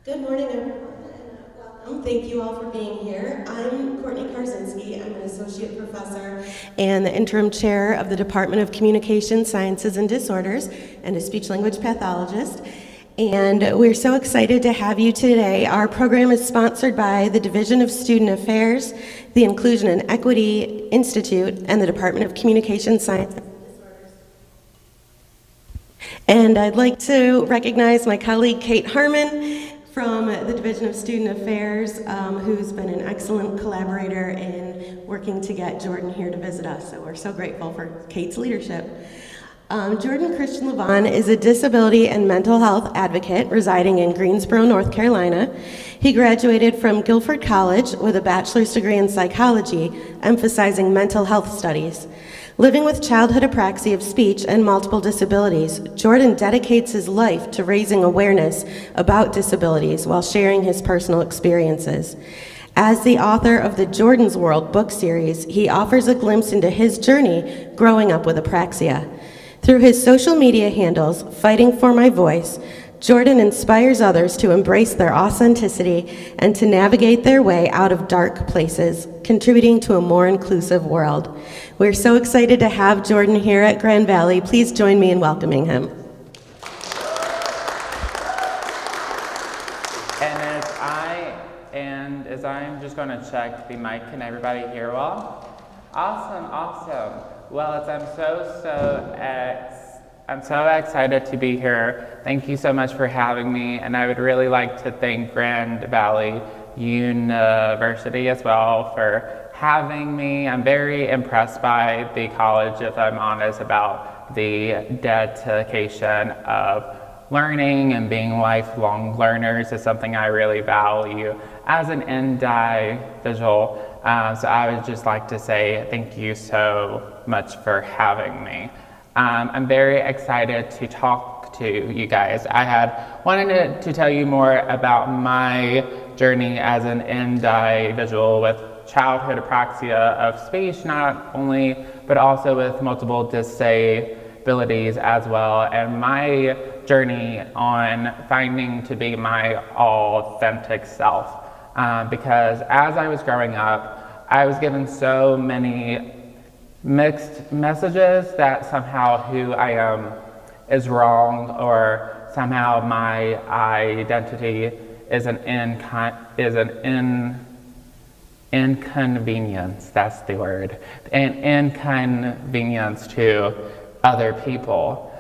Good morning, everyone, and welcome. Thank you all for being here. I'm Courtney Karzinski. I'm an associate professor and the interim chair of the Department of Communication Sciences and Disorders and a speech-language pathologist. And we're so excited to have you today. Our program is sponsored by the Division of Student Affairs, the Inclusion and Equity Institute, and the Department of Communication Sciences. And I'd like to recognize my colleague Kate Harmon from the Division of Student Affairs, who's been an excellent collaborator in working to get Jordan here to visit us. So we're so grateful for Kate's leadership. Jordan Christian Levon is a disability and mental health advocate residing in Greensboro, North Carolina. He graduated from Guilford College with a bachelor's degree in psychology, emphasizing mental health studies. Living with childhood apraxia of speech and multiple disabilities, Jordan dedicates his life to raising awareness about disabilities while sharing his personal experiences. As the author of the Jordan's World book series, he offers a glimpse into his journey growing up with apraxia. Through his social media handles, Fighting for My Voice, Jordan inspires others to embrace their authenticity and to navigate their way out of dark places, contributing to a more inclusive world. We're so excited to have Jordan here at Grand Valley. Please join me in welcoming him. As I'm just going to check the mic, can everybody hear well? Awesome. Well, I'm so excited to be here. Thank you so much for having me, and I would really like to thank Grand Valley University as well for having me. I'm very impressed by the college, if I'm honest, about the dedication of learning and being lifelong learners is something I really value as an individual. So I would just like to say thank you so much for having me. I'm very excited to talk to you guys. I had wanted to tell you more about my journey as an individual with childhood apraxia of speech, not only, but also with multiple disabilities as well, and my journey on finding to be my authentic self. Because as I was growing up, I was given so many mixed messages that somehow who I am is wrong, or somehow my identity is an inconvenience, that's the word, an inconvenience to other people.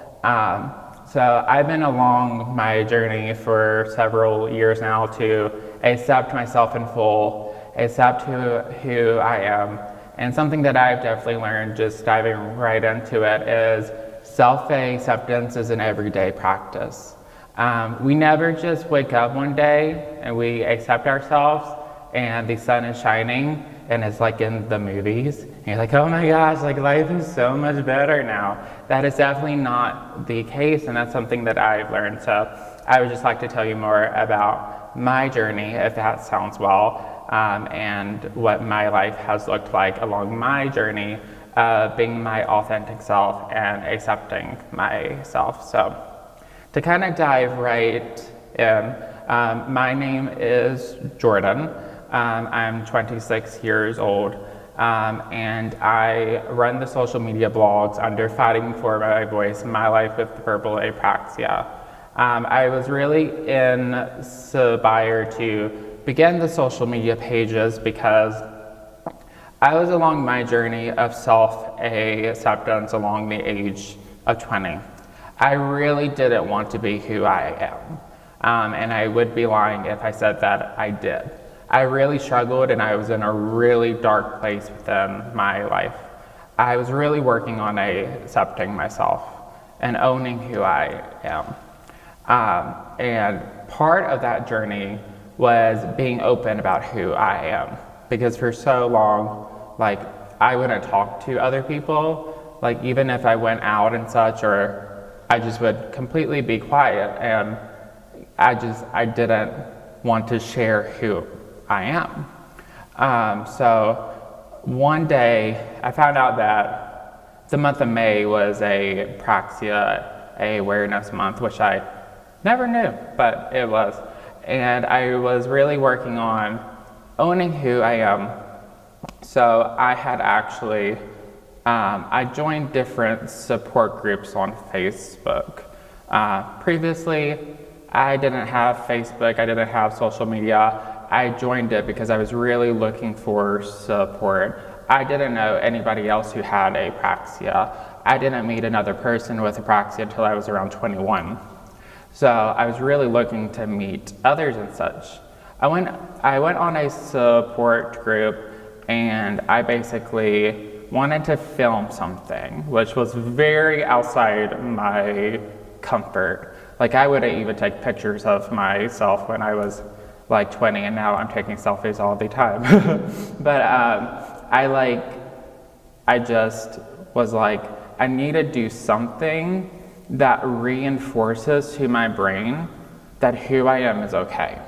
So I've been along my journey for several years now to accept myself in full, accept who I am. And something that I've definitely learned, just diving right into it, is self-acceptance is an everyday practice. We never just wake up one day and we accept ourselves and the sun is shining and it's like in the movies. And you're like, oh my gosh, like life is so much better now. That is definitely not the case, and that's something that I've learned. So I would just like to tell you more about my journey, if that sounds well, and what my life has looked like along my journey of being my authentic self and accepting myself. So to kind of dive right in, my name is Jordan. I'm 26 years old, and I run the social media blogs under Fighting for My Voice, My Life with Purple Apraxia. I was really inspired to begin the social media pages because I was along my journey of self-acceptance along the age of 20. I really didn't want to be who I am, and I would be lying if I said that I did. I really struggled, and I was in a really dark place within my life. I was really working on accepting myself and owning who I am. And part of that journey was being open about who I am, because for so long, like, I wouldn't talk to other people, like even if I went out and such, or I just would completely be quiet, and I didn't want to share who I am. So one day I found out that the month of May was a Apraxia Awareness Month, which I never knew, but it was. and I was really working on owning who I am. So I had actually, I joined different support groups on Facebook. Previously, I didn't have Facebook, I didn't have social media. I joined it because I was really looking for support. I didn't know anybody else who had apraxia. I didn't meet another person with apraxia until I was around 21. So I was really looking to meet others and such. I went on a support group, and I basically wanted to film something, which was very outside my comfort. Like, I wouldn't even take pictures of myself when I was like 20, and now I'm taking selfies all the time. But I just was like, I need to do something that reinforces to my brain that who I am is okay.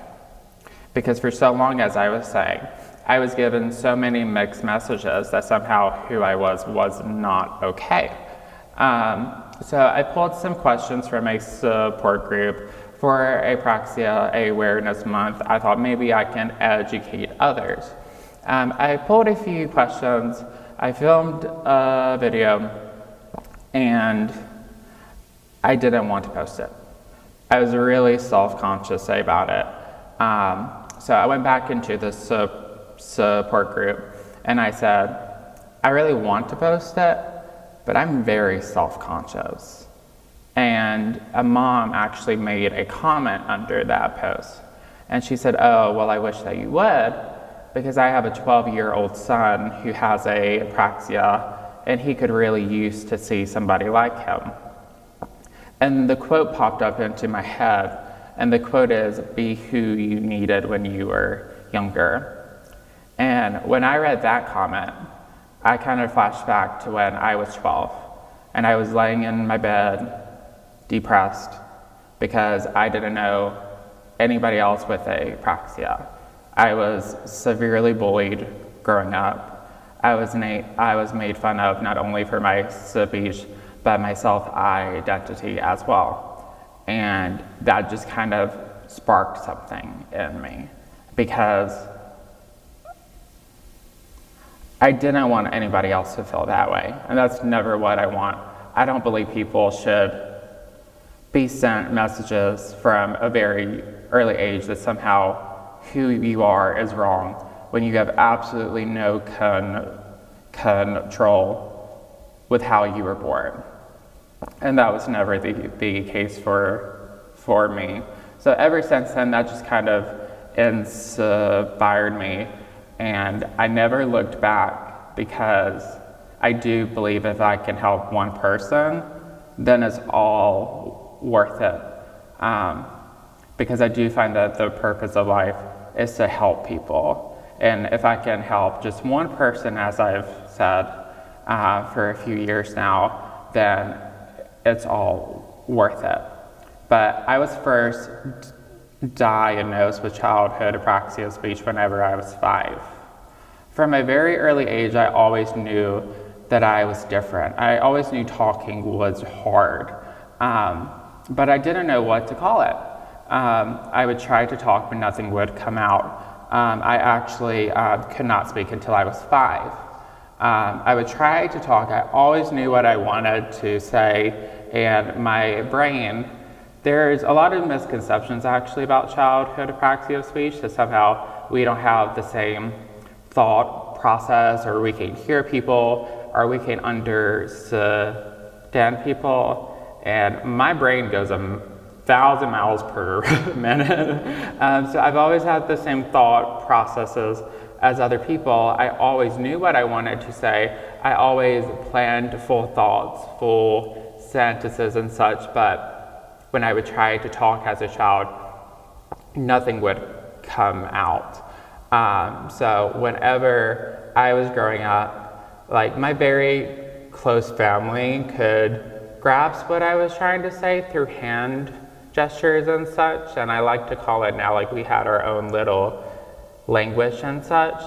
Because for so long, as I was saying, I was given so many mixed messages that somehow who I was not okay. So I pulled some questions from a support group for Apraxia Awareness Month. I thought maybe I can educate others. I pulled a few questions, I filmed a video, and I didn't want to post it. I was really self-conscious about it. So I went back into the support group, and I said, I really want to post it, but I'm very self-conscious. And a mom actually made a comment under that post. And she said, oh, well, I wish that you would, because I have a 12-year-old son who has apraxia, and he could really use to see somebody like him. And the quote popped up into my head, and the quote is, be who you needed when you were younger. And when I read that comment, I kind of flashed back to when I was 12, and I was laying in my bed, depressed, because I didn't know anybody else with apraxia. I was severely bullied growing up. I was made fun of not only for my speech, but my self-identity as well. And that just kind of sparked something in me, because I didn't want anybody else to feel that way, and that's never what I want. I don't believe people should be sent messages from a very early age that somehow who you are is wrong, when you have absolutely no control with how you were born. And that was never the case for me. So ever since then, that just kind of inspired me, and I never looked back, because I do believe if I can help one person, then it's all worth it. Because I do find that the purpose of life is to help people. And if I can help just one person, as I've said for a few years now, then it's all worth it. But I was first diagnosed with childhood apraxia speech whenever I was 5. From a very early age, I always knew that I was different. I always knew talking was hard, but I didn't know what to call it. I would try to talk, but nothing would come out. I actually could not speak until I was 5. I would try to talk. I always knew what I wanted to say, and my brain, there's a lot of misconceptions actually about childhood apraxia of speech, that somehow we don't have the same thought process, or we can hear people, or we can understand people. And my brain goes 1,000 miles per minute. So I've always had the same thought processes as other people. I always knew what I wanted to say. I always planned full thoughts, full sentences and such, but when I would try to talk as a child, nothing would come out. So whenever I was growing up, like, my very close family could grasp what I was trying to say through hand gestures and such, and I like to call it now, like, we had our own little language and such,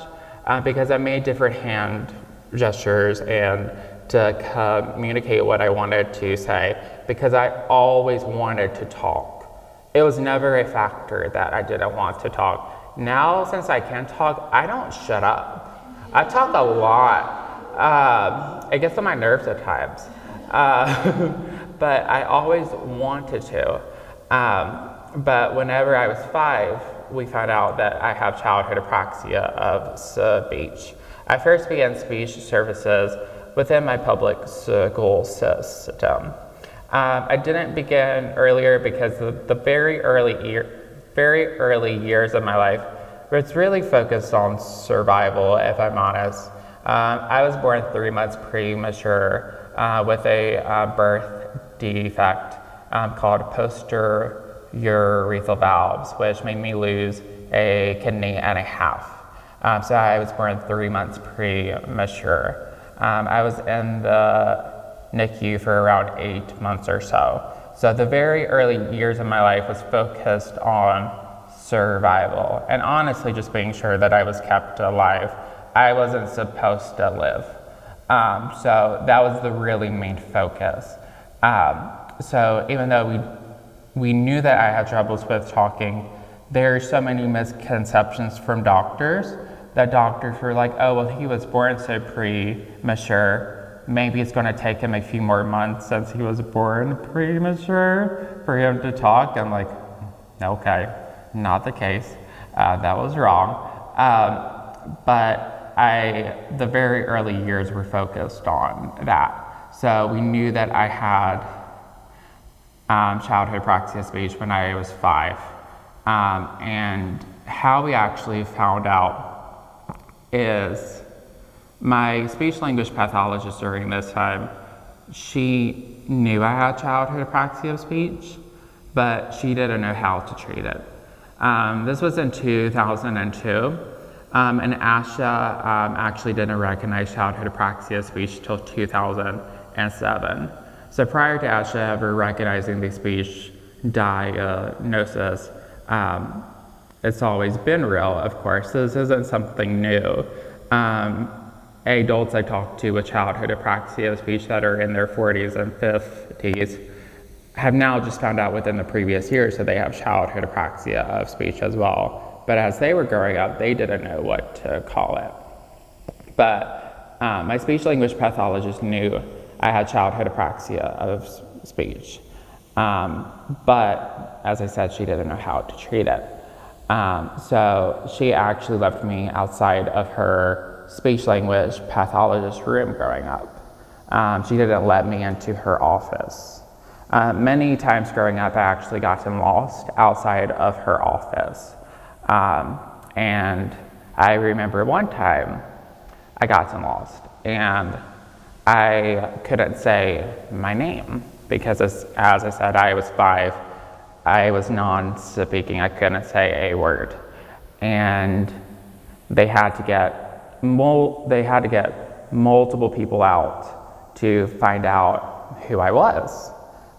because I made different hand gestures and to communicate what I wanted to say, because I always wanted to talk. it was never a factor that I didn't want to talk. Now, since I can talk, I don't shut up. I talk a lot. It gets on my nerves at times. But I always wanted to. But whenever I was 5, we found out that I have childhood apraxia of speech. I first began speech services within my public school system. I didn't begin earlier because the very early years of my life was really focused on survival, if I'm honest. I was born 3 months premature with a birth defect called post-urethral valves, which made me lose a kidney and a half. So I was born 3 months premature. I was in the NICU for around 8 months or so. So the very early years of my life was focused on survival and honestly just being sure that I was kept alive. I wasn't supposed to live. So that was the really main focus. So even though we knew that I had troubles with talking, there are so many misconceptions from doctors that doctors were like, oh, well, he was born so premature. Maybe it's going to take him a few more months since he was born premature for him to talk. I'm like, okay, not the case. That was wrong. But the very early years were focused on that. So we knew that I had childhood apraxia speech when I was 5. And how we actually found out is my speech language pathologist during this time, she knew I had childhood apraxia of speech, but she didn't know how to treat it. This was in 2002, and ASHA actually didn't recognize childhood apraxia of speech till 2007. So prior to ASHA ever recognizing the speech diagnosis, it's always been real, of course. This isn't something new. Adults I talk to with childhood apraxia of speech that are in their 40s and 50s have now just found out within the previous years that they have childhood apraxia of speech as well. But as they were growing up, they didn't know what to call it. But my speech language pathologist knew I had childhood apraxia of speech. But as I said, she didn't know how to treat it. So she actually left me outside of her speech language pathologist room growing up. She didn't let me into her office. Many times growing up, I actually got lost outside of her office. And I remember one time I got lost and I couldn't say my name because as I said, I was 5. I was non-speaking. I couldn't say a word. And they had to get multiple people out to find out who I was.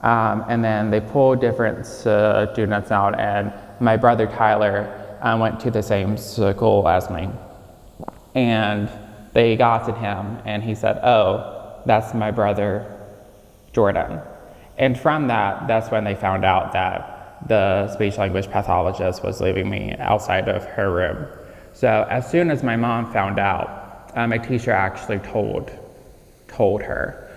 And then they pulled different students out, and my brother Tyler went to the same school as me. And they got to him, and he said, oh, that's my brother Jordan. And from that, that's when they found out that the speech language pathologist was leaving me outside of her room. So as soon as my mom found out, my teacher actually told her.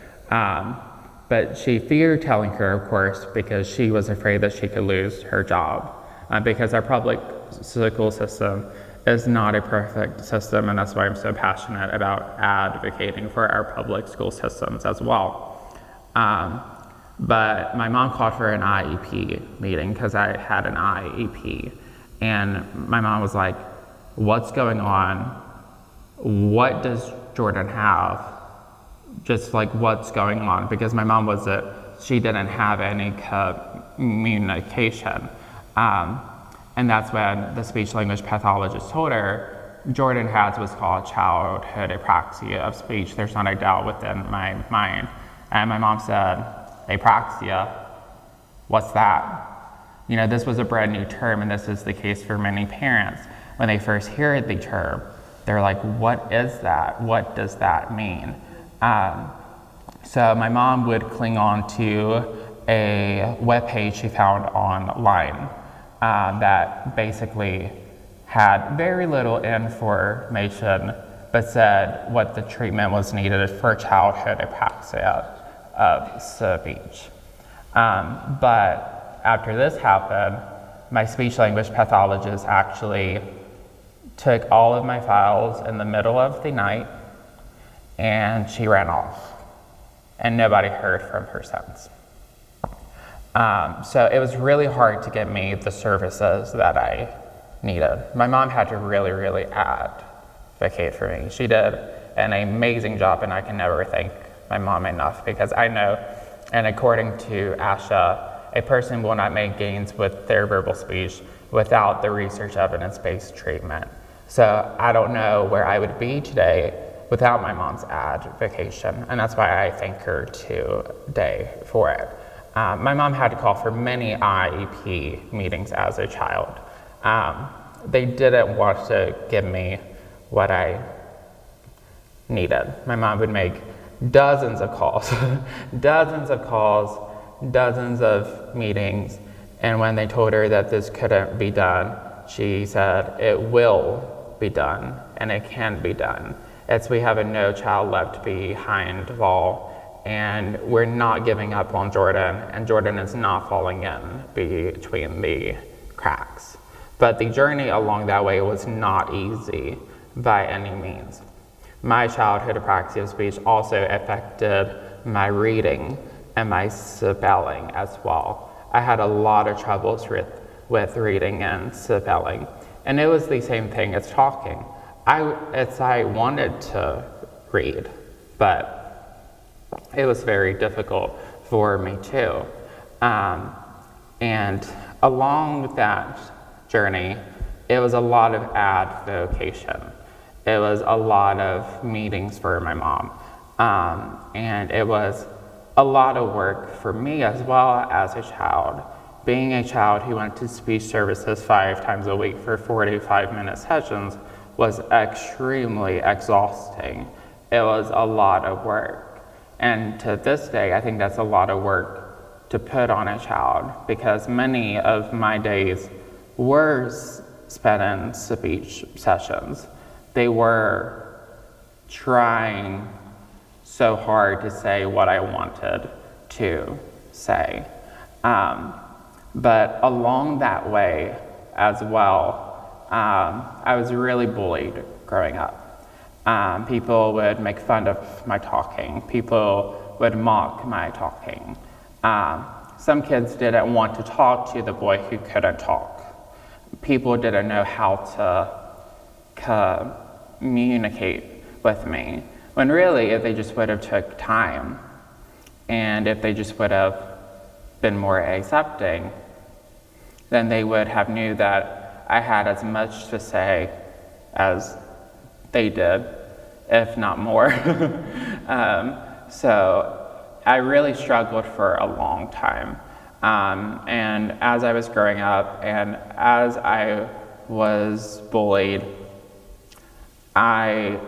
But she feared telling her, of course, because she was afraid that she could lose her job. Because our public school system is not a perfect system, and that's why I'm so passionate about advocating for our public school systems as well. But my mom called for an IEP meeting because I had an IEP. And my mom was like, what's going on? What does Jordan have? Just like what's going on? Because my mom she didn't have any communication. And that's when the speech language pathologist told her, Jordan has what's called childhood apraxia of speech. There's not a doubt within my mind. And my mom said, apraxia, what's that? You know, this was a brand new term, and this is the case for many parents. When they first hear the term, they're like, what is that? What does that mean? So my mom would cling on to a webpage she found online that basically had very little information, but said what the treatment was needed for childhood apraxia of speech. But after this happened, my speech language pathologist actually took all of my files in the middle of the night, and she ran off, and nobody heard from her since. So it was really hard to get me the services that I needed. My mom had to really advocate for me. She did an amazing job, and I can never thank my mom enough, because I know, and according to ASHA, a person will not make gains with their verbal speech without the research evidence-based treatment. So I don't know where I would be today without my mom's advocation, and that's why I thank her today for it. My mom had to call for many IEP meetings as a child. They didn't want to give me what I needed. My mom would make dozens of calls, dozens of meetings, and when they told her that this couldn't be done, she said, it will be done, and it can be done. We have a No Child Left Behind law, and we're not giving up on Jordan, and Jordan is not falling in between the cracks. But the journey along that way was not easy by any means. My childhood apraxia of speech also affected my reading and my spelling as well. I had a lot of troubles with reading and spelling, and it was the same thing as talking. I wanted to read, but it was very difficult for me too. And along that journey, it was a lot of advocation. It was a lot of meetings for my mom. And it was a lot of work for me as well as a child. Being a child who went to speech services 5 times a week for 45-minute sessions was extremely exhausting. It was a lot of work. And to this day, I think that's a lot of work to put on a child, because many of my days were spent in speech sessions. They were trying so hard to say what I wanted to say. But along that way as well, I was really bullied growing up. People would make fun of my talking. People would mock my talking. Some kids didn't want to talk to the boy who couldn't talk. People didn't know how to communicate with me, when really, if they just would have took time, and if they just would have been more accepting, then they would have knew that I had as much to say as they did, if not more. So I really struggled for a long time. And as I was growing up and as I was bullied, I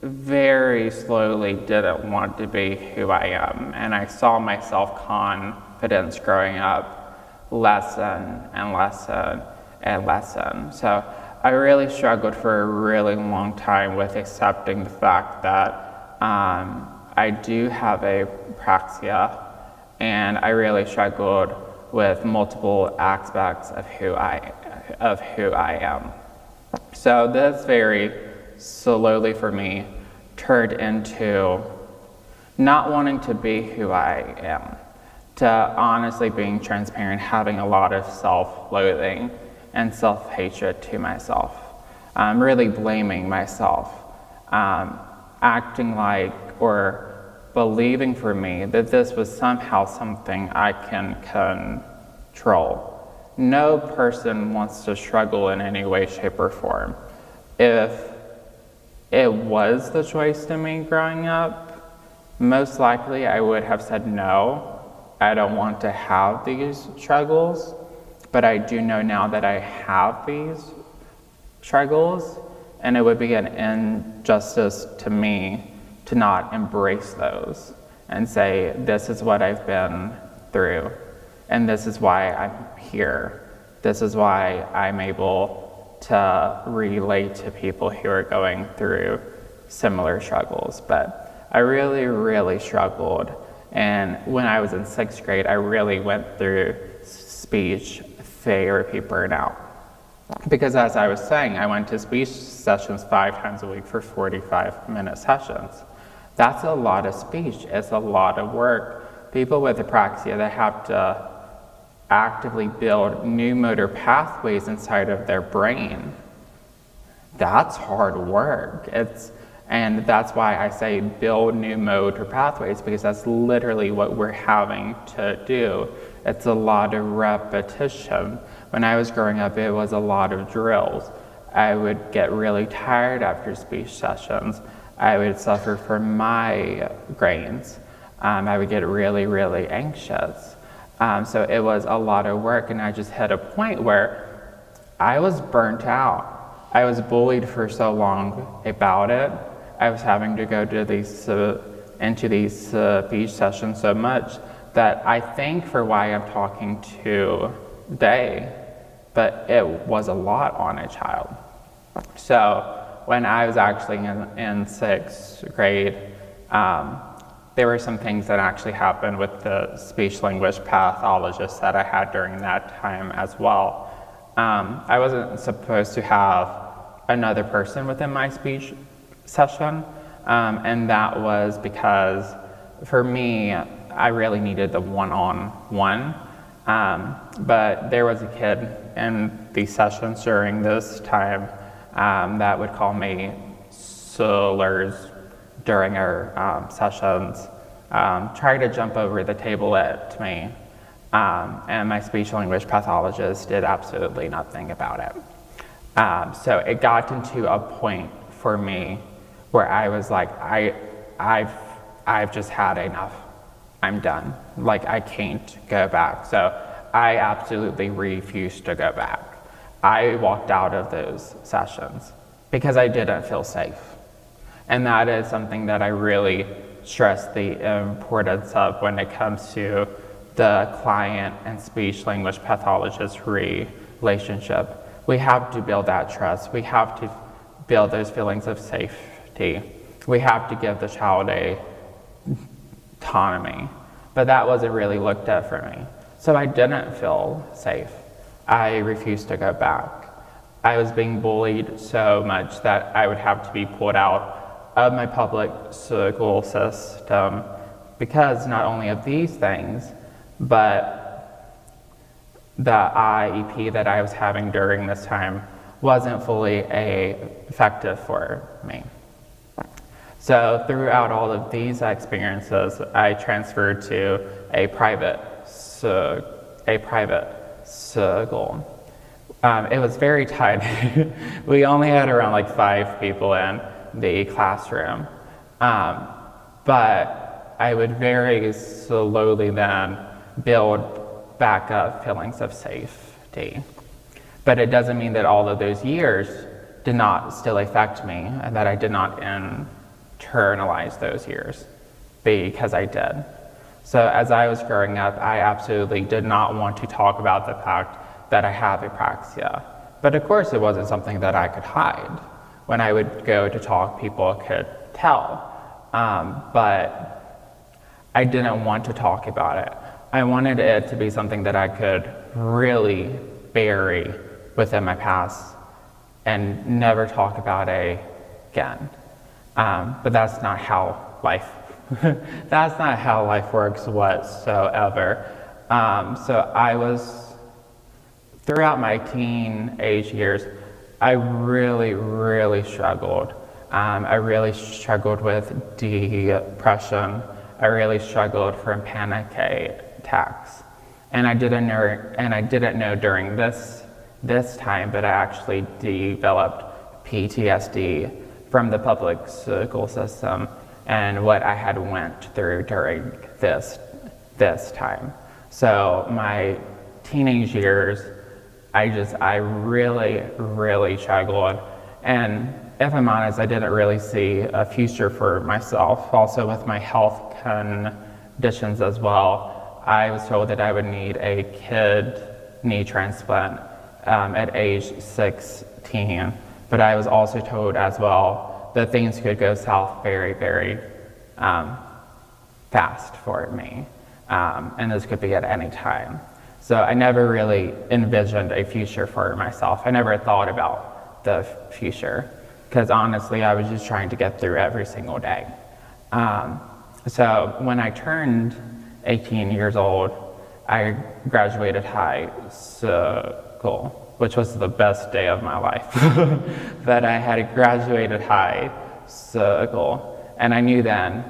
very slowly didn't want to be who I am. And I saw my self-confidence growing up lessen and lessen and lessen. So I really struggled for a really long time with accepting the fact that I do have apraxia, and I really struggled with multiple aspects of who I am. So this very slowly for me turned into not wanting to be who I am, to honestly being transparent, having a lot of self-loathing and self-hatred to myself, really blaming myself, acting like or believing for me that this was somehow something I can control. No person wants to struggle in any way, shape, or form. If it was the choice to me growing up, most likely I would have said no, I don't want to have these struggles, but I do know now that I have these struggles, and it would be an injustice to me to not embrace those and say, this is what I've been through. And this is why I'm here. This is why I'm able to relate to people who are going through similar struggles. But I really, really struggled. And when I was in 6th grade, I really went through speech therapy burnout. Because as I was saying, I went to speech sessions 5 times a week for 45-minute sessions. That's a lot of speech. It's a lot of work. People with apraxia, they have to actively build new motor pathways inside of their brain. That's hard work. And that's why I say build new motor pathways, because that's literally what we're having to do. It's a lot of repetition. When I was growing up, it was a lot of drills. I would get really tired after speech sessions. I would suffer from migraines. I would get really, really anxious. So it was a lot of work, and I just hit a point where I was burnt out. I was bullied for so long about it. I was having to go to into these speech sessions so much that I think for why I'm talking today, but it was a lot on a child. So when I was actually in 6th grade, there were some things that actually happened with the speech language pathologist that I had during that time as well. I wasn't supposed to have another person within my speech session, and that was because for me, I really needed the one-on-one. But there was a kid in these sessions during this time that would call me slurs during our sessions, try to jump over the table at me, and my speech language pathologist did absolutely nothing about it. So it got into a point for me where I was like, I've just had enough. I'm done. Like, I can't go back. So I absolutely refused to go back. I walked out of those sessions because I didn't feel safe. And that is something that I really stress the importance of when it comes to the client and speech language pathologist relationship. We have to build that trust. We have to build those feelings of safety. We have to give the child autonomy. But that wasn't really looked at for me. So I didn't feel safe. I refused to go back. I was being bullied so much that I would have to be pulled out of my public school system because not only of these things, but the IEP that I was having during this time wasn't fully effective for me. So throughout all of these experiences, I transferred to a private school. It was very tight. We only had around like 5 people in the classroom. But I would very slowly then build back up feelings of safety. But it doesn't mean that all of those years did not still affect me and that I did not internalize those years, because I did. So as I was growing up, I absolutely did not want to talk about the fact that I have apraxia. But of course it wasn't something that I could hide. When I would go to talk, people could tell. But I didn't want to talk about it. I wanted it to be something that I could really bury within my past and never talk about it again. But that's not how life that's not how life works whatsoever. So I was, throughout my teenage years, I really, really struggled. I really struggled with depression. I really struggled from panic attacks. And I didn't know during this time, but I actually developed PTSD from the public school system and what I had went through during this time. So my teenage years, I really, really struggled. And if I'm honest, I didn't really see a future for myself. Also with my health conditions as well, I was told that I would need a kidney transplant at age 16, but I was also told as well that things could go south very, very fast for me, and this could be at any time. So I never really envisioned a future for myself. I never thought about the future, because honestly, I was just trying to get through every single day. So when I turned 18 years old, I graduated high school, which was the best day of my life. But I had graduated high school, and I knew then,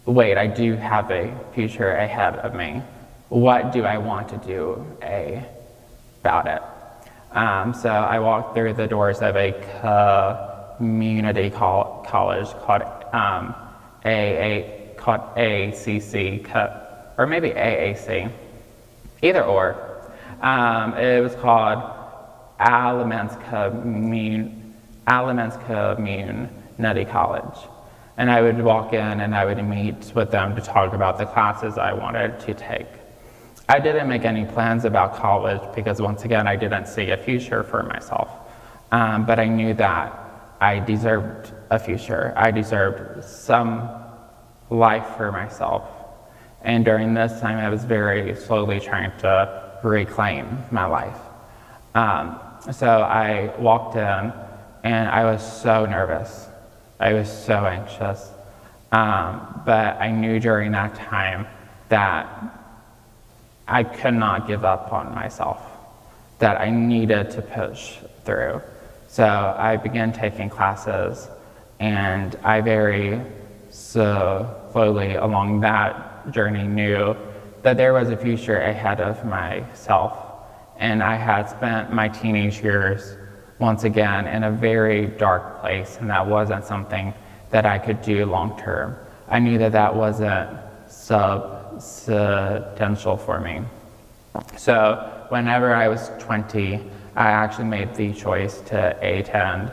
wait, I do have a future ahead of me. What do I want to do about it? So I walked through the doors of a community college called ACC, or maybe AAC, either or. It was called Alamance Community College. And I would walk in and I would meet with them to talk about the classes I wanted to take. I didn't make any plans about college because, once again, I didn't see a future for myself. But I knew that I deserved a future. I deserved some life for myself. And during this time, I was very slowly trying to reclaim my life. So I walked in and I was so nervous. I was so anxious. But I knew during that time that I could not give up on myself, that I needed to push through. So I began taking classes, and I very slowly along that journey knew that there was a future ahead of myself. And I had spent my teenage years once again in a very dark place, and that wasn't something that I could do long term. I knew that that wasn't substantial for me. So whenever I was 20, I actually made the choice to attend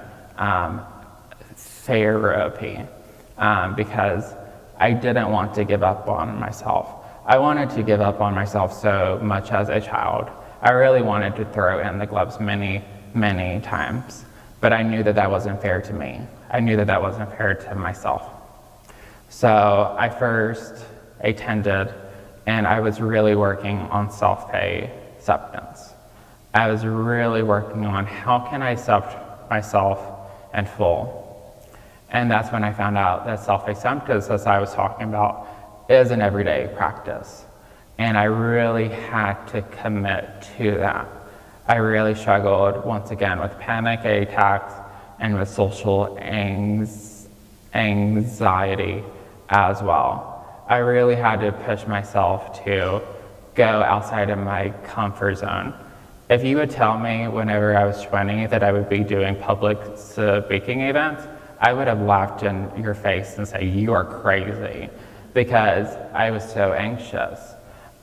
therapy because I didn't want to give up on myself. I wanted to give up on myself so much as a child. I really wanted to throw in the gloves many, many times, but I knew that that wasn't fair to me. I knew that that wasn't fair to myself. So I first attended, and I was really working on self-acceptance. I was really working on how can I accept myself in full. And that's when I found out that self-acceptance, as I was talking about, is an everyday practice. And I really had to commit to that. I really struggled, once again, with panic attacks and with social anxiety as well. I really had to push myself to go outside of my comfort zone. If you would tell me whenever I was 20 that I would be doing public speaking events, I would have laughed in your face and say, you are crazy, because I was so anxious.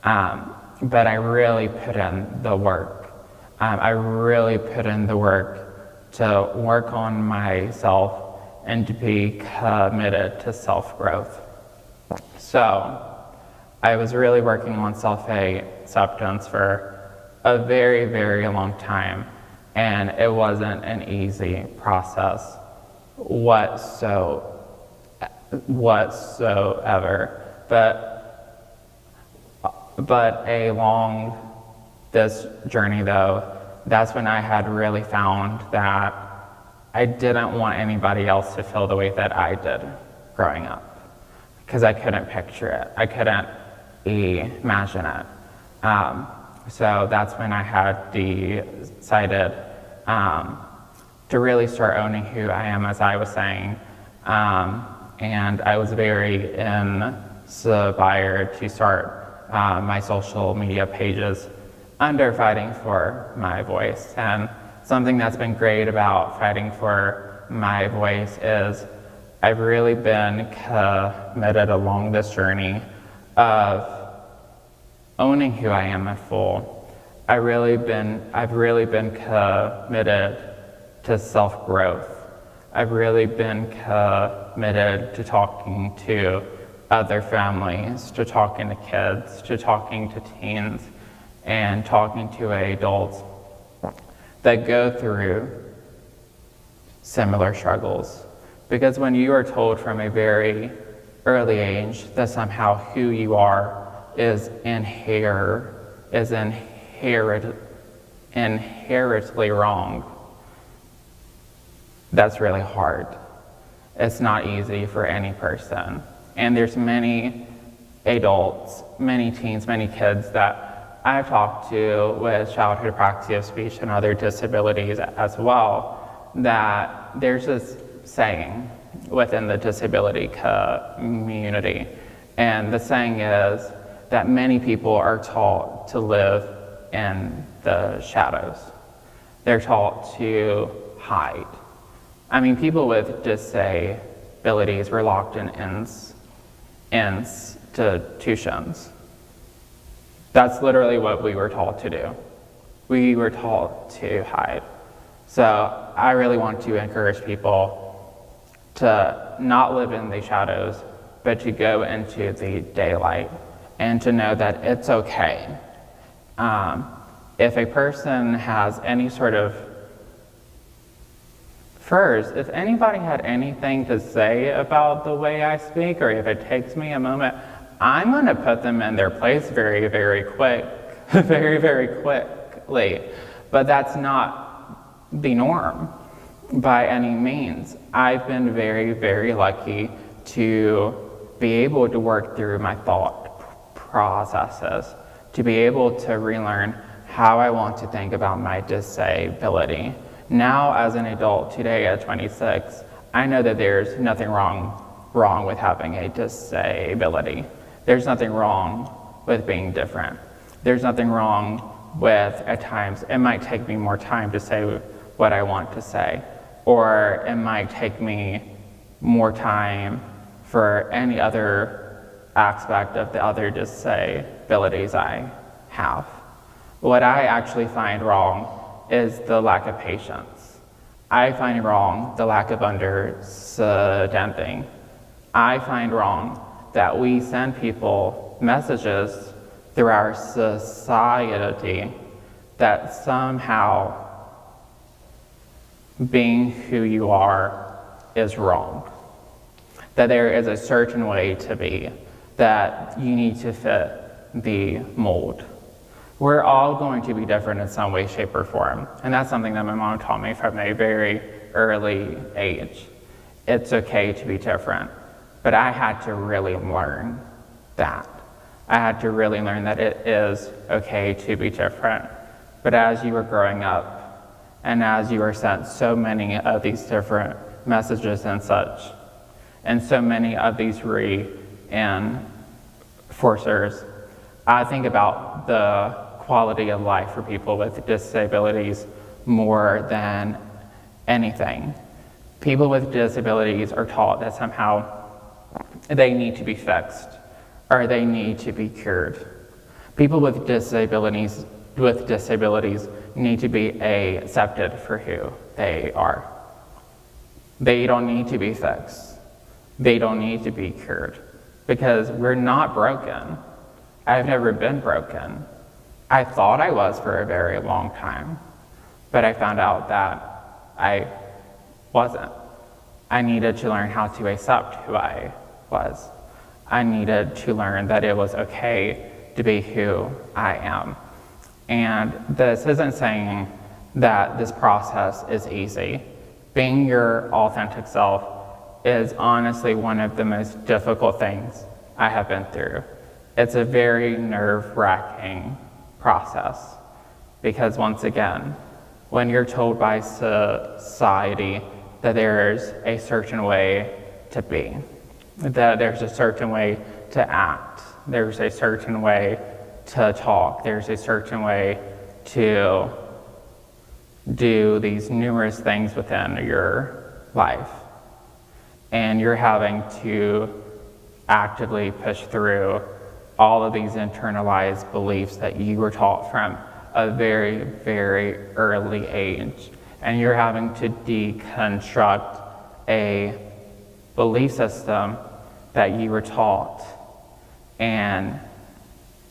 But I really put in the work. I really put in the work to work on myself and to be committed to self-growth. So I was really working on self-acceptance for a very, very long time, and it wasn't an easy process whatsoever. But along this journey, though, that's when I had really found that I didn't want anybody else to feel the way that I did growing up, because I couldn't picture it. I couldn't imagine it. So that's when I had decided to really start owning who I am, as I was saying. And I was very inspired to start my social media pages under Fighting for My Voice. And something that's been great about Fighting for My Voice is I've really been committed along this journey of owning who I am in full. I've really been committed to self-growth. I've really been committed to talking to other families, to talking to kids, to talking to teens, and talking to adults that go through similar struggles. Because when you are told from a very early age that somehow who you are is inherently wrong, that's really hard. It's not easy for any person. And there's many adults, many teens, many kids that I've talked to with childhood apraxia, speech, and other disabilities as well, that there's this saying within the disability community. And the saying is that many people are taught to live in the shadows. They're taught to hide. I mean, people with disabilities were locked in institutions. That's literally what we were taught to do. We were taught to hide. So I really want to encourage people to not live in the shadows, but to go into the daylight and to know that it's okay. If a person has any sort of, first, if anybody had anything to say about the way I speak, or if it takes me a moment, I'm gonna put them in their place very, very quick, very, very quickly. But that's not the norm by any means. I've been very, very lucky to be able to work through my thought processes, to be able to relearn how I want to think about my disability. Now, as an adult today at 26, I know that there's nothing wrong with having a disability. There's nothing wrong with being different. There's nothing wrong with, at times, it might take me more time to say what I want to say, or it might take me more time for any other aspect of the other disabilities I have. What I actually find wrong is the lack of patience. I find wrong the lack of understanding. I find wrong that we send people messages through our society that somehow being who you are is wrong. That there is a certain way to be, that you need to fit the mold. We're all going to be different in some way, shape, or form. And that's something that my mom taught me from a very early age. It's okay to be different. But I had to really learn that. I had to really learn that it is okay to be different. But as you were growing up, and as you were sent so many of these different messages and such, and so many of these reinforcers, I think about the quality of life for people with disabilities more than anything. People with disabilities are taught that somehow they need to be fixed, or they need to be cured. People with disabilities need to be accepted for who they are. They don't need to be fixed. They don't need to be cured, because we're not broken. I've never been broken. I thought I was for a very long time, but I found out that I wasn't. I needed to learn how to accept who I was. I needed to learn that it was okay to be who I am. And this isn't saying that this process is easy. Being your authentic self is honestly one of the most difficult things I have been through. It's a very nerve-wracking process, because once again, when you're told by society that there's a certain way to be, that there's a certain way to act, there's a certain way to talk, there's a certain way to do these numerous things within your life, and you're having to actively push through all of these internalized beliefs that you were taught from a very, very early age. And you're having to deconstruct a belief system that you were taught and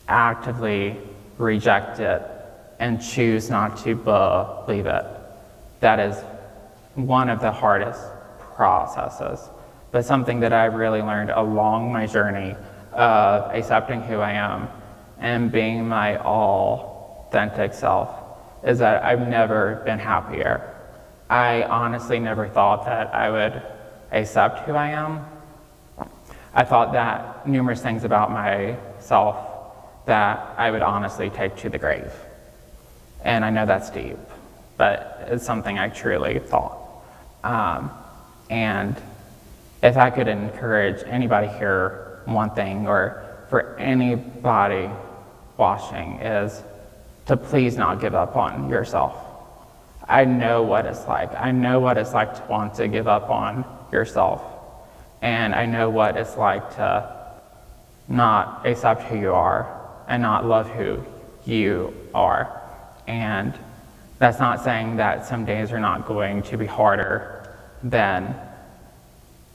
actively reject it and choose not to believe it. That is one of the hardest processes, but something that I've really learned along my journey of accepting who I am and being my authentic self is that I've never been happier. I honestly never thought that I would accept who I am. I thought that numerous things about myself that I would honestly take to the grave. And I know that's deep, but it's something I truly thought. And if I could encourage anybody here one thing, or for anybody watching, is to please not give up on yourself. I know what it's like. I know what it's like to want to give up on yourself. And I know what it's like to not accept who you are and not love who you are. And that's not saying that some days are not going to be harder than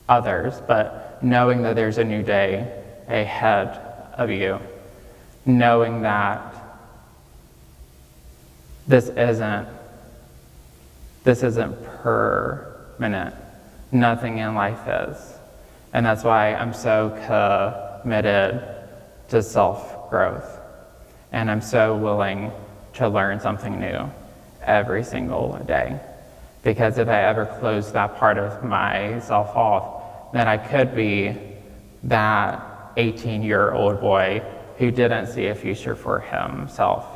others, but knowing that there's a new day ahead of you, knowing that this isn't permanent. Nothing in life is. And that's why I'm so committed to self-growth. And I'm so willing to learn something new every single day. Because if I ever close that part of myself off, then I could be that 18-year-old boy who didn't see a future for himself,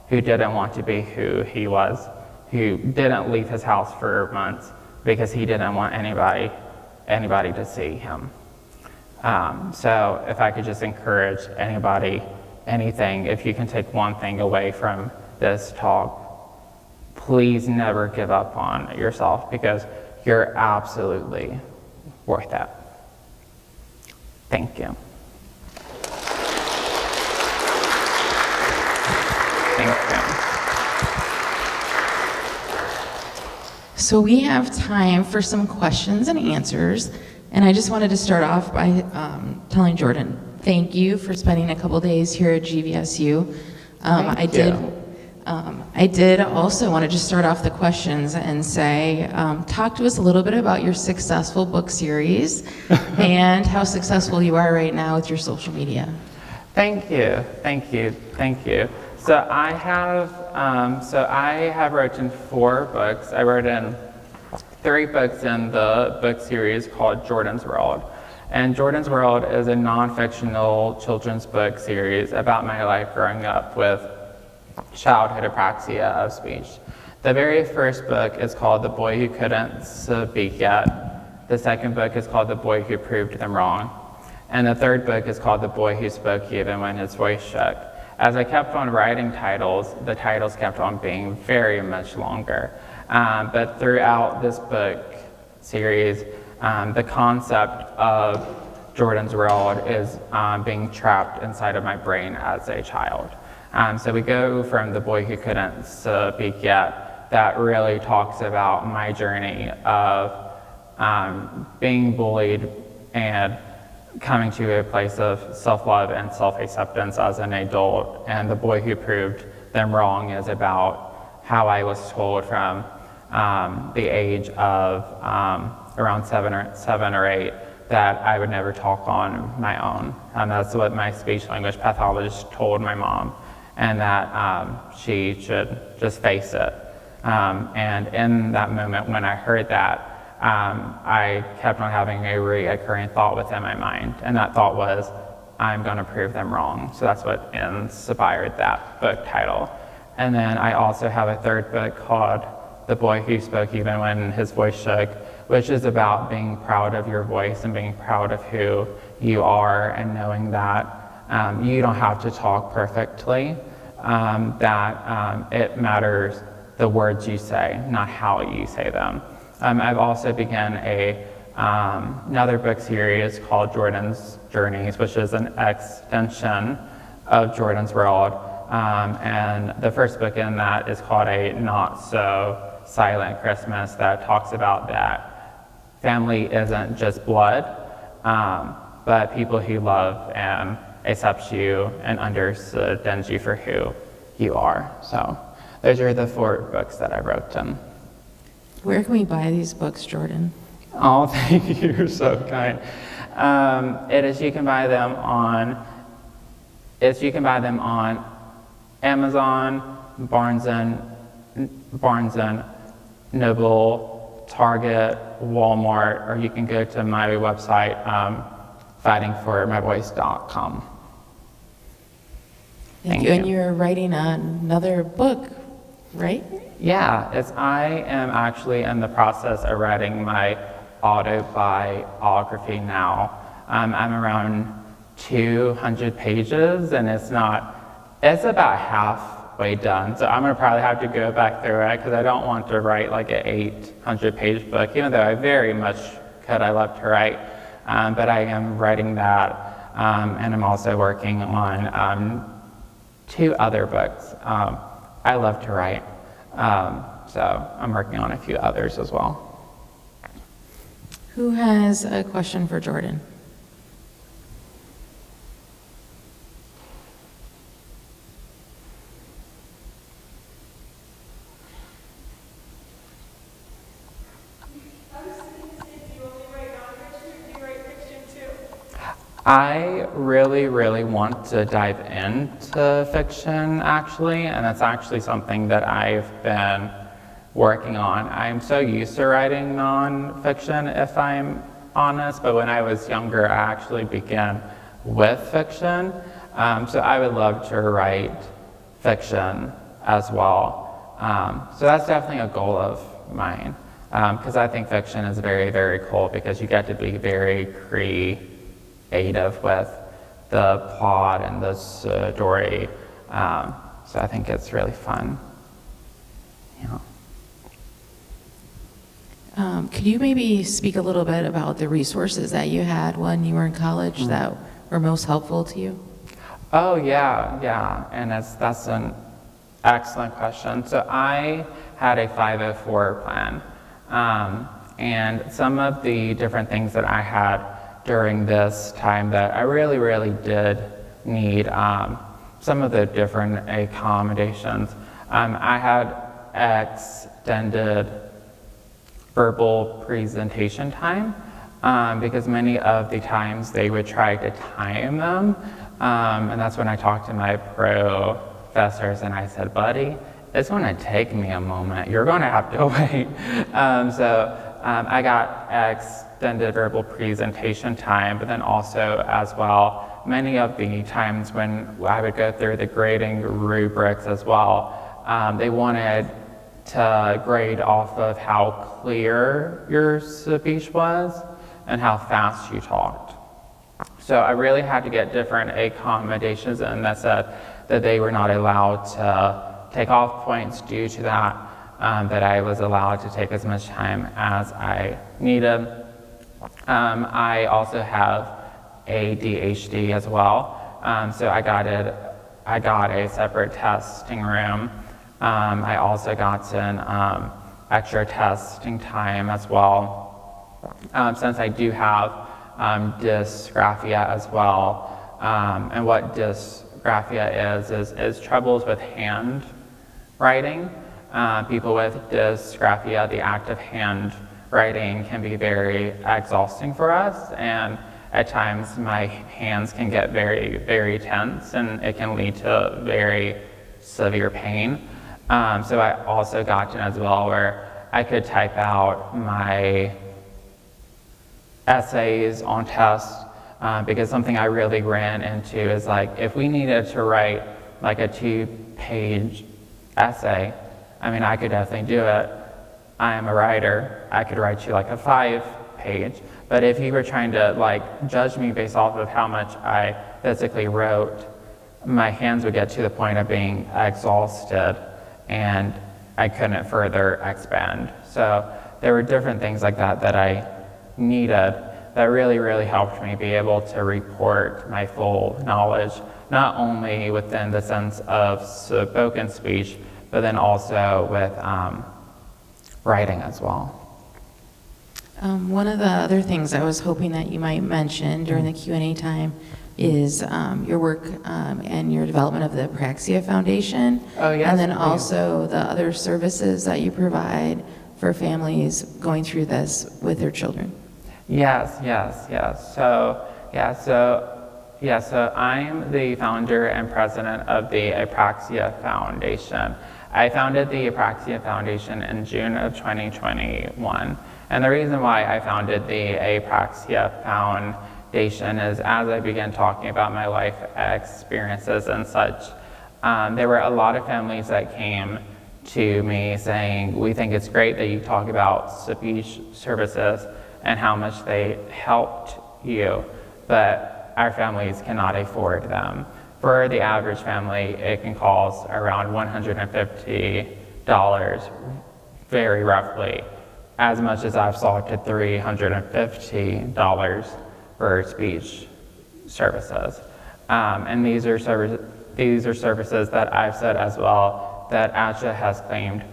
who didn't want to be who he was, who didn't leave his house for months because he didn't want anybody to see him. So if I could just encourage anybody, anything, if you can take one thing away from this talk, please never give up on yourself, because you're absolutely worth that. Thank you. Thank you. So we have time for some questions and answers, and I just wanted to start off by telling Jordan, thank you for spending a couple days here at GVSU. I did also want to just start off the questions and say, talk to us a little bit about your successful book series and how successful you are right now with your social media. Thank you. So I have written 4 books. I wrote in 3 books in the book series called Jordan's World. And Jordan's World is a non-fictional children's book series about my life growing up with childhood apraxia of speech. The very first book is called The Boy Who Couldn't Speak Yet. The second book is called The Boy Who Proved Them Wrong. And the third book is called The Boy Who Spoke Even When His Voice Shook. As I kept on writing titles, the titles kept on being very much longer. But throughout this book series, the concept of Jordan's World is being trapped inside of my brain as a child. So we go from The Boy Who Couldn't Speak Yet, that really talks about my journey of being bullied and coming to a place of self-love and self-acceptance as an adult. And The Boy Who Proved Them Wrong is about how I was told from the age of around 7 or 8 that I would never talk on my own. And that's what my speech language pathologist told my mom, and that she should just face it. And in that moment when I heard that, I kept on having a recurring thought within my mind, and that thought was, I'm going to prove them wrong. So that's what inspired that book title. And then I also have a third book called The Boy Who Spoke Even When His Voice Shook, which is about being proud of your voice and being proud of who you are, and knowing that you don't have to talk perfectly, that it matters the words you say, not how you say them. I've also begun another book series called Jordan's Journeys, which is an extension of Jordan's World. And the first book in that is called A Not So Silent Christmas, that talks about that family isn't just blood, but people who love and accept you and understand you for who you are. So those are the 4 books that I wrote in. Where can we buy these books, Jordan? Oh, thank you. You're so kind. You can buy them on Amazon, Barnes and Noble, Target, Walmart, or you can go to my website, fightingformyvoice.com. Thank you. And you're writing another book, right? Yeah, I am actually in the process of writing my autobiography now. I'm around 200 pages, and it's about halfway done. So I'm gonna probably have to go back through it because I don't want to write like an 800-page book, even though I very much could. I love to write, but I am writing that, and I'm also working on 2 other books. I love to write, so I'm working on a few others as well. Who has a question for Jordan? I really, really want to dive into fiction, actually, and that's actually something that I've been working on. I'm so used to writing nonfiction, if I'm honest, but when I was younger, I actually began with fiction. So I would love to write fiction as well. So that's definitely a goal of mine, because I think fiction is very, very cool because you get to be very creative with the plot and the story. So I think it's really fun. Yeah. Could you maybe speak a little bit about the resources that you had when you were in college that were most helpful to you? Oh, yeah, and that's an excellent question. So I had a 504 plan, and some of the different things that I had during this time that I really, really did need, some of the different accommodations. I had extended verbal presentation time, because many of the times they would try to time them, and that's when I talked to my professors and I said, buddy, it's going to take me a moment. You're going to have to wait. I got extended verbal presentation time, but then also as well, many of the times when I would go through the grading rubrics as well, they wanted to grade off of how clear your speech was and how fast you talked. So I really had to get different accommodations, and that said that they were not allowed to take off points due to that, that I was allowed to take as much time as I needed. I also have ADHD as well, so I got a separate testing room. I also got an extra testing time as well, since I do have dysgraphia as well. And what dysgraphia is troubles with handwriting. People with dysgraphia, the act of handwriting can be very exhausting for us, and at times my hands can get very, very tense, and it can lead to very severe pain. So I also got in as well where I could type out my essays on tests, because something I really ran into is like, if we needed to write like a 2-page essay, I mean, I could definitely do it. I am a writer. I could write you like a 5-page, but if you were trying to like judge me based off of how much I physically wrote, my hands would get to the point of being exhausted, and I couldn't further expand. So there were different things like that that I needed that really, really helped me be able to report my full knowledge, not only within the sense of spoken speech, but then also with writing as well. One of the other things I was hoping that you might mention during the Q&A time is your work and your development of the Apraxia Foundation. Oh, yes, And then please. also the other services that you provide for families going through this with their children. Yes. So I'm the founder and president of the Apraxia Foundation. I founded the Apraxia Foundation in June of 2021. And the reason why I founded the Apraxia Foundation is as I began talking about my life experiences and such, there were a lot of families that came to me saying, we think it's great that you talk about speech services and how much they helped you, but our families cannot afford them. For the average family, it can cost around $150, very roughly, as much as I've saw to $350 for speech services. And these are services that I've said as well that APRAXIA has claimed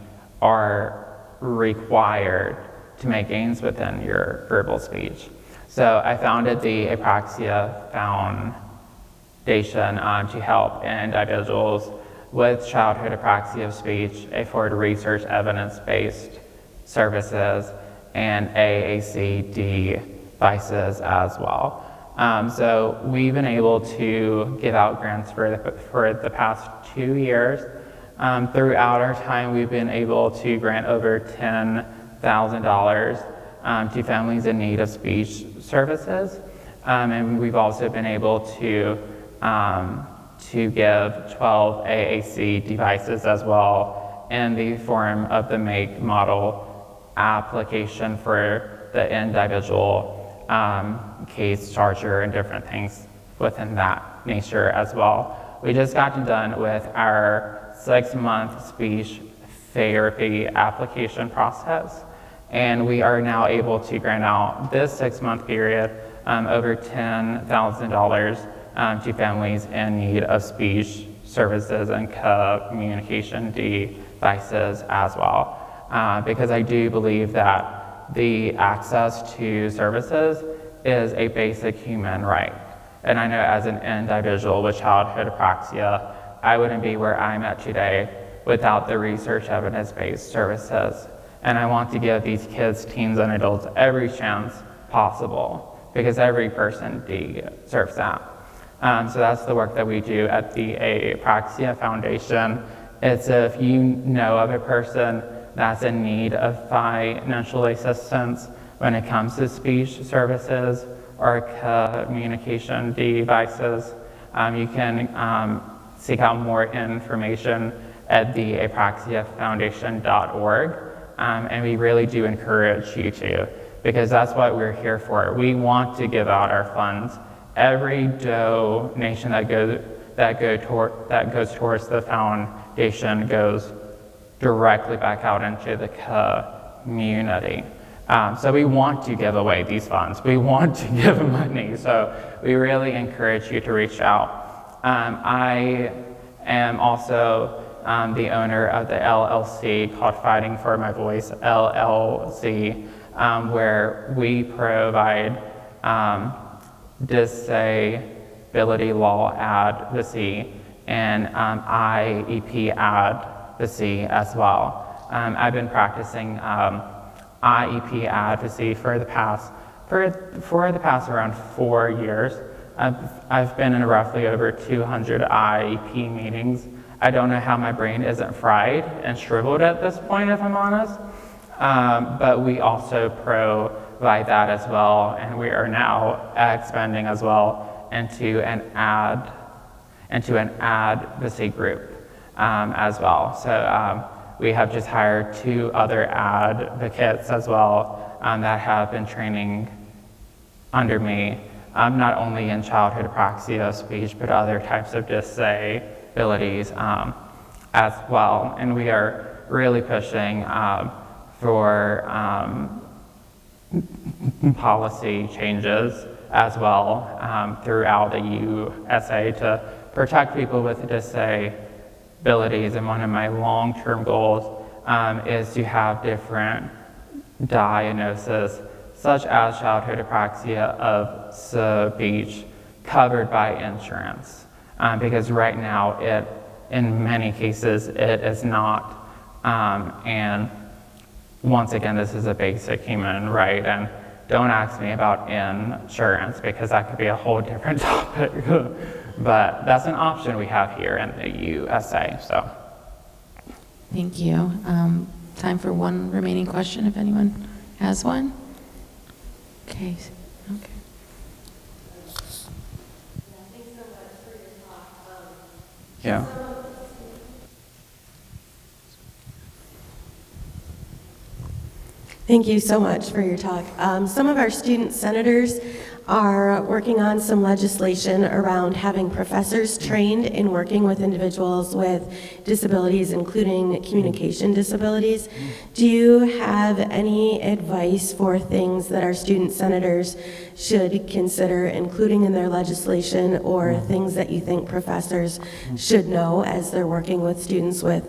are required to make gains within your verbal speech. So I founded the Apraxia Foundation to help individuals with childhood apraxia of speech afford research evidence-based services and AAC devices as well. So we've been able to give out grants for the past 2 years. Throughout our time, we've been able to grant over $10,000 to families in need of speech services. And we've also been able to give 12 AAC devices as well in the form of the make model application for the individual case charger and different things within that nature as well. We just got done with our 6-month speech therapy application process, and we are now able to grant out this 6-month period over $10,000 to families in need of speech services and communication devices as well. Because I do believe that the access to services is a basic human right. And I know as an individual with childhood apraxia, I wouldn't be where I'm at today without the research evidence-based services. And I want to give these kids, teens, and adults every chance possible because every person deserves that. So that's the work that we do at the Apraxia Foundation. It's if you know of a person that's in need of financial assistance when it comes to speech services or communication devices, you can seek out more information at the apraxiafoundation.org. And we really do encourage you to, because that's what we're here for. We want to give out our funds. Every donation that goes towards the foundation goes directly back out into the community. So we want to give away these funds. We want to give money. So we really encourage you to reach out. I am also the owner of the LLC called Fighting for My Voice LLC, where we provide disability law advocacy and IEP advocacy as well. I've been practicing IEP advocacy for the past around 4 years. I've been in roughly over 200 IEP meetings. I don't know how my brain isn't fried and shriveled at this point, if I'm honest. But we also provide that as well, and we are now expanding as well into an advocacy group as well. So we have just hired 2 other advocates as well that have been training under me, not only in childhood apraxia of speech, but other types of disabilities as well. And we are really pushing for policy changes as well throughout the USA to protect people with disabilities. And one of my long-term goals is to have different diagnosis such as childhood apraxia of speech, covered by insurance. Because right now, in many cases, it is not. And once again, this is a basic human right, and don't ask me about insurance because that could be a whole different topic. But that's an option we have here in the USA. So, Thank you. Time for one remaining question, if anyone has one. Okay. Okay. yeah. Thank you so much for your talk. Some of our student senators are working on some legislation around having professors trained in working with individuals with disabilities, including communication disabilities. Do you have any advice for things that our student senators should consider including in their legislation, or things that you think professors should know as they're working with students with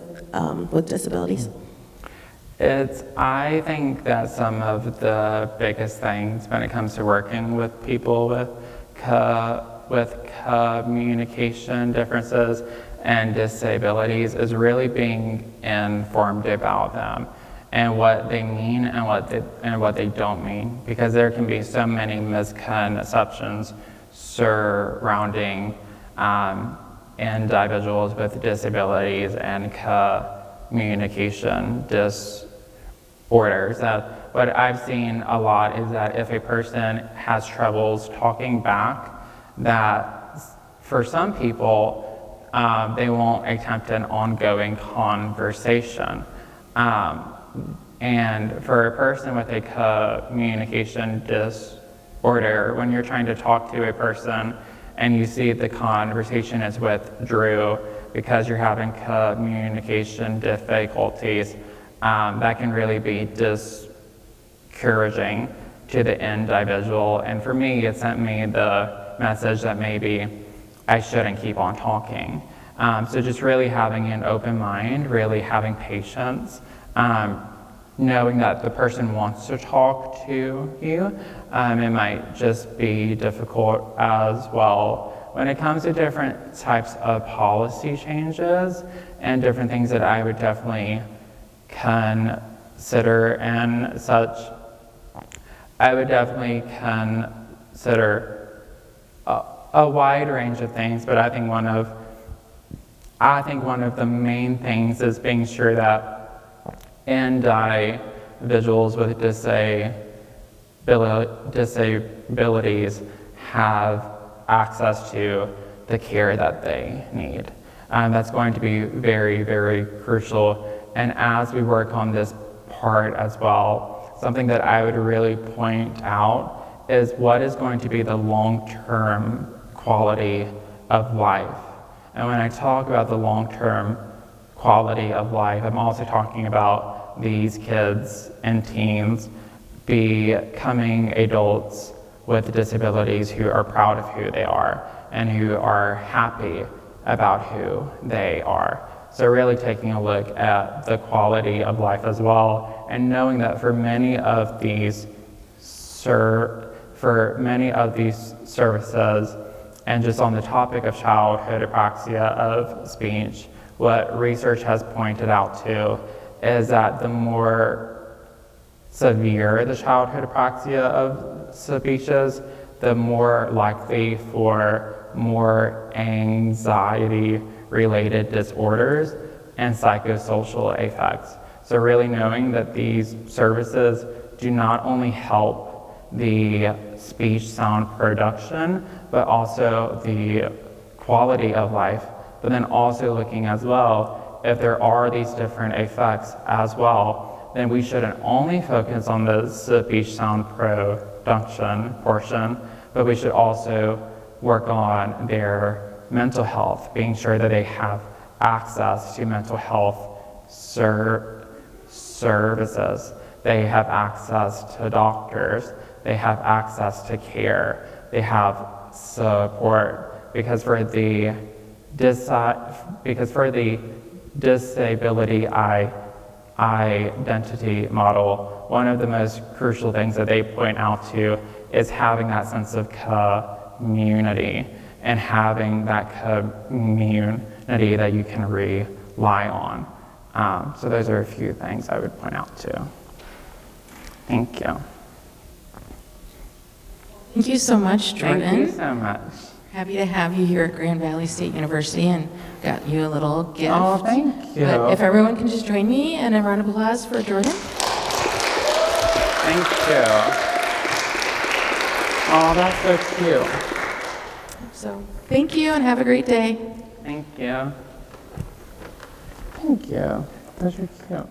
disabilities? I think that some of the biggest things when it comes to working with people with communication differences and disabilities is really being informed about them and what they mean and what they don't mean, because there can be so many misconceptions surrounding individuals with disabilities and communication disorders. What I've seen a lot is that if a person has troubles talking back, that for some people, they won't attempt an ongoing conversation. And for a person with a communication disorder, when you're trying to talk to a person and you see the conversation is withdrew because you're having communication difficulties, that can really be discouraging to the individual. And for me, it sent me the message that maybe I shouldn't keep on talking. So just really having an open mind, really having patience, knowing that the person wants to talk to you. It might just be difficult as well when it comes to different types of policy changes and different things that I would definitely consider and such. I would definitely consider a wide range of things, but I think one of the main things is being sure that individuals with disabilities have access to the care that they need. That's going to be very, very crucial. And as we work on this part as well, something that I would really point out is what is going to be the long-term quality of life. And when I talk about the long-term quality of life, I'm also talking about these kids and teens becoming adults with disabilities who are proud of who they are and who are happy about who they are. So really taking a look at the quality of life as well, and knowing that for many of these services, and just on the topic of childhood apraxia of speech, what research has pointed out to is that the more severe the childhood apraxia of speech is, the more likely for more anxiety-related disorders and psychosocial effects. So really knowing that these services do not only help the speech sound production, but also the quality of life, but then also looking as well, if there are these different effects as well, then we shouldn't only focus on the speech sound production portion, but we should also work on their mental health, being sure that they have access to mental health services. They have access to doctors. They have access to care. They have support. Because for the disability I identity model, one of the most crucial things that they point out to is having that sense of community and having that community that you can rely on. So those are a few things I would point out too. Thank you. Thank you so much, Jordan. Thank you so much. Happy to have you here at Grand Valley State University and got you a little gift. Oh, thank you. But if everyone can just join me in a round of applause for Jordan. Thank you. Oh, that's so cute. So thank you and have a great day. Thank you. Thank you. Those are cute.